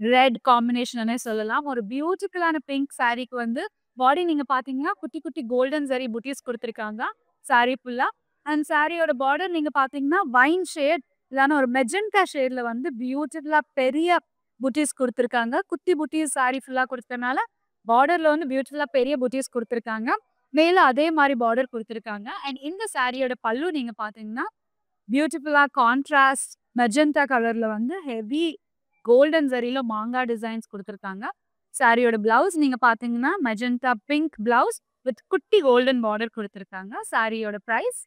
S1: red காம்பினேஷன்னே சொல்லலாம். ஒரு பியூட்டிஃபுல்லான பிங்க் சாரிக்கு வந்து பாடி நீங்க பார்த்தீங்கன்னா, குட்டி குட்டி கோல்டன் ஜரி புட்டீஸ் குடுத்துருக்காங்க. சாரி ஃபுல்லா. அண்ட் சாரியோட பார்டர் நீங்க பார்த்தீங்கன்னா, வைன் ஷேட் இல்லன்னா ஒரு மெஜெண்டா ஷேட்ல வந்து பியூட்டிஃபுல்லா பெரிய புட்டீஸ் குடுத்துருக்காங்க. குட்டி புட்டீஸ் சாரி ஃபுல்லா குடுத்தனால, பார்டர்ல வந்து பியூட்டிஃபுல்லா பெரிய புட்டீஸ் குடுத்துருக்காங்க. மேல அதே மாரி பார்டர் குடுத்துருக்காங்க. அண்ட் இந்த சாரியோட பல்லு நீங்க பார்த்தீங்கன்னா, பியூட்டிஃபுல்லா கான்ட்ராஸ்ட் மெஜெண்டா கலர்ல வந்து ஹெவி கோல்டன் ஜரியில மாங்கா டிசைன்ஸ் குடுத்துருக்காங்க. சாரியோட பிளவுஸ் நீங்க பார்த்தீங்கன்னா, மெஜெண்டா பிங்க் பிளவுஸ் வித் குட்டி கோல்டன் பார்டர் குடுத்துருக்காங்க. சாரியோட பிரைஸ்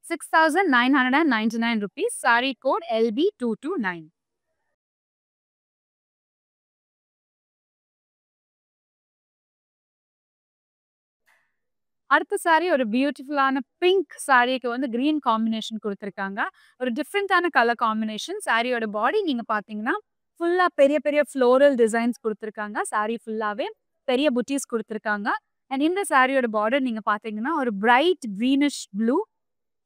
S1: ₹6,999. Sari code LB229. அடுத்த சாரி ஒரு பியூட்டிஃபுல்லான பிங்க் சாரிக்கு வந்து கிரீன் காம்பினேஷன் குடுத்துருக்காங்க. ஒரு டிஃபரண்டான கலர் காம்பினேஷன். சாரியோட பாடி நீங்க பார்த்தீங்கன்னா, ஃபுல்லா பெரிய பெரிய ஃப்ளோரல் டிசைன்ஸ் குடுத்துருக்காங்க. சாரி ஃபுல்லாவே பெரிய புட்டீஸ் குடுத்துருக்காங்க. அண்ட் இந்த சாரியோட பார்டர் நீங்க பார்த்தீங்கன்னா, ஒரு பிரைட் கிரீனிஷ் ப்ளூ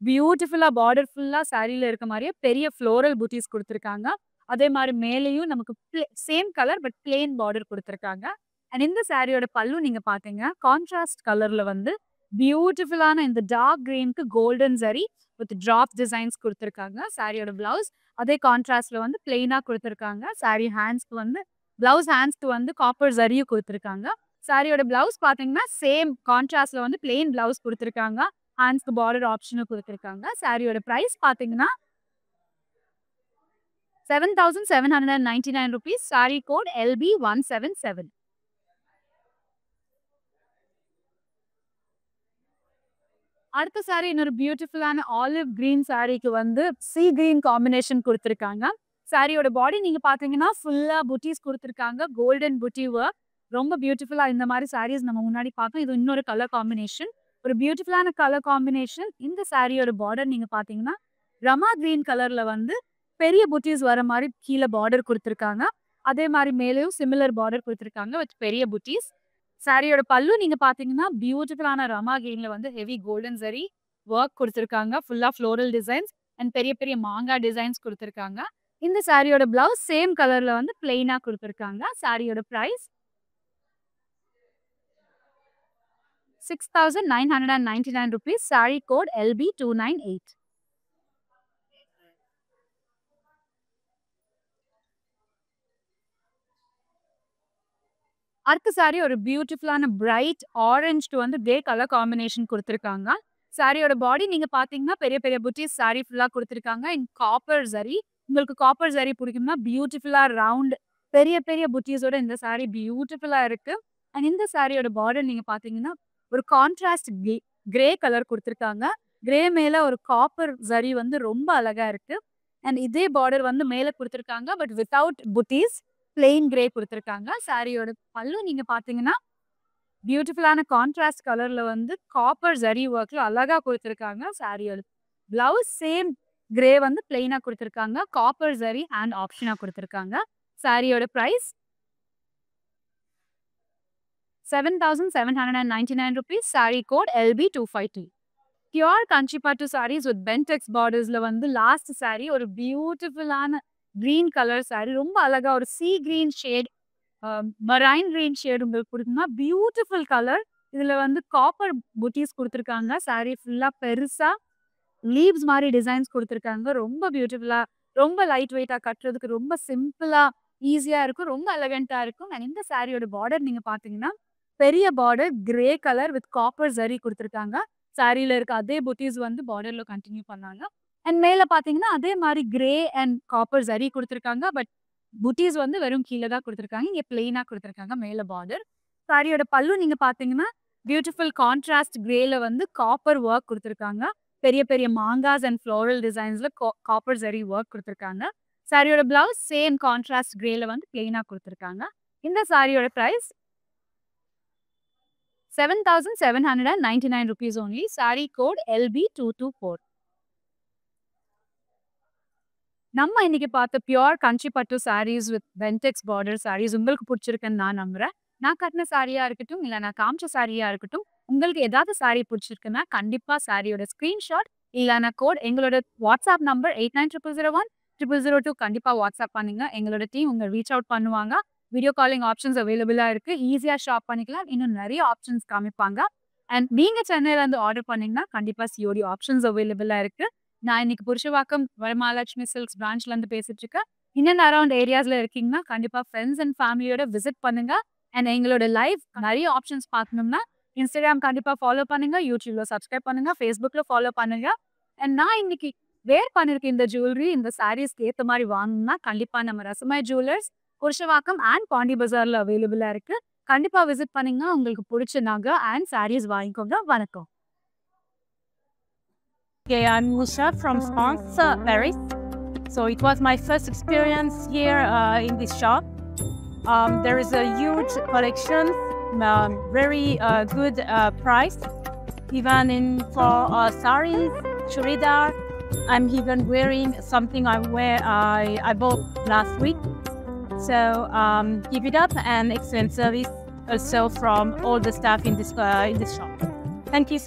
S1: பியூட்டிஃபுல்லா பார்டர் ஃபுல்லா சாரில இருக்க மாரியே பெரிய ஃப்ளோரல் புட்டீஸ் குடுத்துருக்காங்க. அதே மாரி மேலேயும் நமக்கு same colour but plain border குடுத்துருக்காங்க. அண்ட் இந்த சாரியோட பல்லு நீங்க பார்த்தீங்க கான்ட்ராஸ்ட் கலர்ல வந்து பியூட்டிஃபுல்லான இந்த டார்க் கிரீனுக்கு golden zari with drop designs குடுத்துருக்காங்க. சாரியோட பிளவுஸ் அதே கான்ட்ராஸ்ட்ல வந்து பிளெயினா குடுத்துருக்காங்க. சாரி ஹேண்ட்ஸ்க்கு வந்து பிளவுஸ் ஹேண்ட்ஸ்க்கு வந்து காப்பர் ஜரியும் குடுத்துருக்காங்க. சாரியோட பிளவுஸ் பார்த்தீங்கன்னா, சேம் கான்ட்ராஸ்ட்ல வந்து பிளெயின் பிளவுஸ் குடுத்துருக்காங்க. ஹேண்ட்ஸ்க்கு பார்டர் ஆப்ஷனும் குடுத்துருக்காங்க. சாரியோட பிரைஸ் பார்த்தீங்கன்னா, ₹7,799. Sari code LB177. அடுத்த saree இன்னொரு பியூட்டிஃபுல்லான ஆலிவ் கிரீன் சாரீக்கு வந்து சீ கிரீன் காம்பினேஷன் குடுத்துருக்காங்க. சாரியோட பாடி நீங்க பார்த்தீங்கன்னா, ஃபுல்லா புட்டீஸ் குடுத்துருக்காங்க. கோல்டன் புட்டி ஒர்க். ரொம்ப பியூட்டிஃபுல்லா இந்த மாரி சாரீஸ் நம்ம முன்னாடி பார்த்தோம். இது இன்னொரு கலர் காம்பினேஷன். ஒரு பியூட்டிஃபுல்லான கலர் காம்பினேஷன். இந்த சாரியோட பார்டர் நீங்க பார்த்தீங்கன்னா, ரமா கிரீன் கலர்ல வந்து பெரிய புட்டீஸ் வர மாரி கீழ பார்டர் குடுத்துருக்காங்க. அதே மாரி மேலேயும் சிமிலர் பார்டர் குடுத்துருக்காங்க வித் பெரிய புட்டீஸ். சாரியோட பல்லு நீங்க பார்த்தீங்கன்னா, பியூட்டிஃபுல்லான ரமா கிரீன்ல வந்து ஹெவி கோல்டன் ஜரி ஒர்க் குடுத்துருக்காங்க. ஃபுல்லா ஃப்ளோரல் டிசைன்ஸ் அண்ட் பெரிய பெரிய மாங்கா டிசைன்ஸ் குடுத்துருக்காங்க. இந்த சாரியோட பிளவுஸ் சேம் கலர்ல வந்து பிளெயினா குடுத்துருக்காங்க. சாரியோட பிரைஸ் ₹6,999. Sari code LB298. அடுத்த சாரி ஒரு பியூட்டிஃபுல்லான பிரைட் ஆரஞ்ச் டு வந்து கிரே கலர் காம்பினேஷன் குடுத்துருக்காங்க. சாரியோட பாடி நீங்க பார்த்தீங்கன்னா, பெரிய பெரிய புட்டீஸ் சாரி ஃபுல்லா குடுத்துருக்காங்க. இன் காப்பர் ஜரி. உங்களுக்கு காப்பர் ஜரி பிடிக்கும்னா, பியூட்டிஃபுல்லா ரவுண்ட் பெரிய பெரிய புட்டீஸோட இந்த சாரி பியூட்டிஃபுல்லா இருக்கு. அண்ட் இந்த சாரியோட பார்டர் நீங்க பார்த்தீங்கன்னா, ஒரு கான்ட்ராஸ்ட் கிரே கலர் குடுத்துருக்காங்க. கிரே மேல ஒரு காப்பர் ஜரி வந்து ரொம்ப அழகா இருக்கு. அண்ட் இதே பார்டர் வந்து மேல குடுத்துருக்காங்க. But without புட்டீஸ். பிளெயின் கிரே குடுத்துருக்காங்க. சாரியோட பல்லு நீங்க பார்த்தீங்கன்னா, பியூட்டிஃபுல்லான கான்ட்ராஸ்ட் கலர்ல வந்து காப்பர் ஜரி ஒர்க்ல அழகா குடுத்துருக்காங்க. சாரியோட பிளவுஸ் சேம் கிரே வந்து பிளெயினா குடுத்துருக்காங்க. காப்பர் ஜரி அண்ட் ஆப்ஷனா குடுத்துருக்காங்க. சாரியோட price ₹7,799. Sari code LB253. Pure Kanjipattu saris with pentex பார்டர்ஸ்ல வந்து லாஸ்ட் சாரி ஒரு பியூட்டிஃபுல்லான கிரீன் கலர் சாரி. ரொம்ப அழகா ஒரு sea green shade, marine green shade உங்களுக்கு பிடிக்கும்னா பியூட்டிஃபுல் கலர். இதுல வந்து காப்பர் புட்டீஸ் குடுத்துருக்காங்க. சாரி ஃபுல்லா பெருசா லீவ்ஸ் மாரி டிசைன்ஸ் குடுத்துருக்காங்க. ரொம்ப பியூட்டிஃபுல்லா, ரொம்ப லைட் வெயிட்டா கட்டுறதுக்கு ரொம்ப சிம்பிளா, ஈஸியா இருக்கும். ரொம்ப எலகன்ட்டா இருக்கும். அண்ட் இந்த சாரியோட பார்டர் நீங்க பார்த்தீங்கன்னா, பெரிய border grey colour with copper zari குடுத்துருக்காங்க. சாரியில இருக்க அதே புட்டீஸ் வந்து பார்டர்ல கன்டின்யூ பண்ணாங்க. அண்ட் மேல பார்த்தீங்கன்னா, அதே மாரி கிரே அண்ட் காப்பர் ஜரி குடுத்துருக்காங்க. பட் புட்டீஸ் வந்து வெறும் கீழ தான் குடுத்துருக்காங்க. இங்க பிளெயினா குடுத்துருக்காங்க மேல பார்டர். சாரியோட பல்லு நீங்க பார்த்தீங்கன்னா, பியூட்டிஃபுல் கான்ட்ராஸ்ட் கிரேல வந்து காப்பர் ஒர்க் குடுத்துருக்காங்க. பெரிய பெரிய மாங்காஸ் அண்ட் ஃப்ளோரல் டிசைன்ஸ்ல காப்பர் ஜரி ஒர்க் குடுத்துருக்காங்க. சாரியோட பிளவுஸ் சேம் கான்ட்ராஸ்ட் கிரேல வந்து பிளெயினா குடுத்துருக்காங்க. இந்த சாரியோட price ₹7,799 only. Sari code LB224. நம்ம இன்னைக்கு பார்த்த pure Kanjipattu saris with பென்டெக்ஸ் border saris உங்களுக்கு பிடிச்சிருக்குன்னு நான் நம்புறேன். நான் கட்டின சாரியா இருக்கட்டும், இல்ல நான் காமிச்ச சாரியா இருக்கட்டும், உங்களுக்கு ஏதாவது சாரி பிடிச்சிருக்குன்னா கண்டிப்பா சாரியோட ஸ்கிரீன்ஷாட் இல்லனா கோட் எங்களோட வாட்ஸ்அப் நம்பர் 8900010002 கண்டிப்பா வாட்ஸ்அப் பண்ணுங்க. எங்களோட டீம் உங்க ரீச் அவுட் பண்ணுவாங்க. வீடியோ காலிங் ஆப்ஷன்ஸ் அவைலபிளா இருக்கு. ஈஸியா ஷாப் பண்ணிக்கலாம். இன்னும் நிறைய ஆப்ஷன்ஸ் காமிப்பாங்க. அண்ட் நீங்க சென்னையில இருந்து ஆர்டர் பண்ணீங்கன்னா கண்டிப்பா சிஓடி ஆப்ஷன்ஸ் அவைலபிளா இருக்கு. நான் இன்னைக்கு புருஷவாக்கம் வரமகாலட்சுமி சில்க்ஸ் பிரான்ச்ல இருந்து பேசிட்டு இருக்கேன். இன்னும் அரௌண்ட் ஏரியாஸ்ல இருக்கீங்கன்னா கண்டிப்பா ஃப்ரெண்ட்ஸ் அண்ட் ஃபேமிலியோட விசிட் பண்ணுங்க. அண்ட் எங்களோட லைவ் நிறைய ஆப்ஷன்ஸ் பார்க்கணும்னா இன்ஸ்டாகிராம் கண்டிப்பா ஃபாலோ பண்ணுங்க, யூடியூப்ல சப்ஸ்கிரைப் பண்ணுங்க, ஃபேஸ்புக்ல ஃபாலோ பண்ணுங்க. அண்ட் நான் இன்னைக்கு வேர் பண்ணிருக்க இந்த ஜுவல்லரி இந்த சாரீஸ்க்கு ஏத்த மாதிரி வாங்கணும்னா கண்டிப்பா நம்ம ரசமாய் ஜுவல்லர்ஸ் புருஷவாக்கம் அண்ட் பாண்டி பஜார்ல அவைலபிளா இருக்கு. கண்டிப்பா விசிட் பண்ணீங்கன்னா உங்களுக்கு பிடிச்ச நகை அண்ட் சாரீஸ் வாங்கிக்கோங்க. வணக்கம்.
S2: Okay, I'm Musha from France, Paris. So it was my first experience here in this shop. There is a huge collection, very good price, even for saris, churidar. I'm even wearing something I bought last week. So keep it up and excellent service also from all the staff in this shop. Thank you.